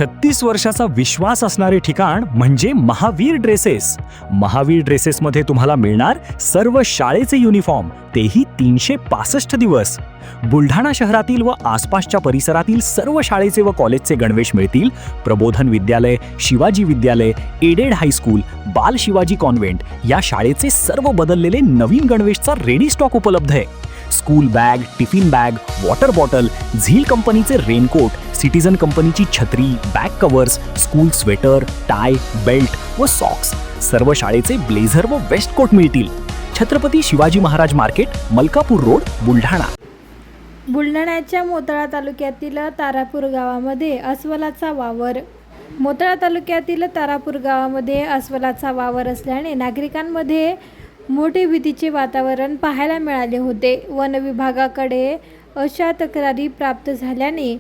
36 वर्षाचा विश्वास असणारे ठिकाण म्हणजे महावीर ड्रेसेस. महावीर ड्रेसेसमध्ये तुम्हाला मिळणार सर्व शाळेचे युनिफॉर्म, तेही 365 दिवस. बुलढाणा शहरातील व आसपासच्या परिसरातील सर्व शाळेचे व कॉलेजचे गणवेश मिळतील. प्रबोधन विद्यालय, शिवाजी विद्यालय, एडेड हायस्कूल, बाल शिवाजी कॉन्व्हेंट या शाळेचे सर्व बदललेले नवीन गणवेशचा रेडी स्टॉक उपलब्ध आहे. School bag, tiffin bag, water bottle, Zeel कंपनीचे रेनकोट, सिटीजन कंपनीची छत्री, back covers, school sweater, tie, belt व सॉक्स, सर्व शाळेचे ब्लेझर व वेस्ट कोट मिळतील. Chhatrapati Shivaji Maharaj market, Malkapur road, Buldhana. बुलढाण्याच्या मोताळा तालुक्यातील तारापूर गावामध्ये अस्वलाचा वावर. मोताळा तालुक्यातील तारापूर गावामध्ये अस्वलाचा वावर असल्याने नागरिकांमध्ये मोठे भीतीचे वातावरण पाहायला मिळाले होते. वन विभागाकडे अशा तक्रारी प्राप्त झाल्याने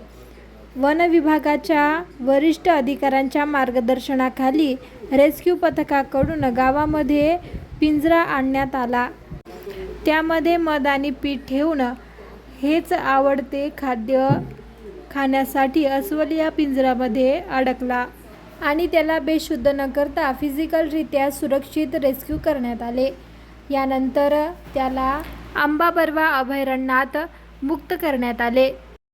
वन विभागाच्या वरिष्ठ अधिकाऱ्यांच्या मार्गदर्शनाखाली रेस्क्यू पथकाकडून गावामध्ये पिंजरा आणण्यात आला. त्यामध्ये मध आणि पीठ ठेवून हेच आवडते खाद्य खाण्यासाठी अस्वल या पिंजऱ्यामध्ये अडकला आणि त्याला बेशुद्ध न करता फिजिकलरित्या सुरक्षित रेस्क्यू करण्यात आले. यानंतर त्याला आंबाबर्वा अभयारण्यात मुक्त करण्यात आले.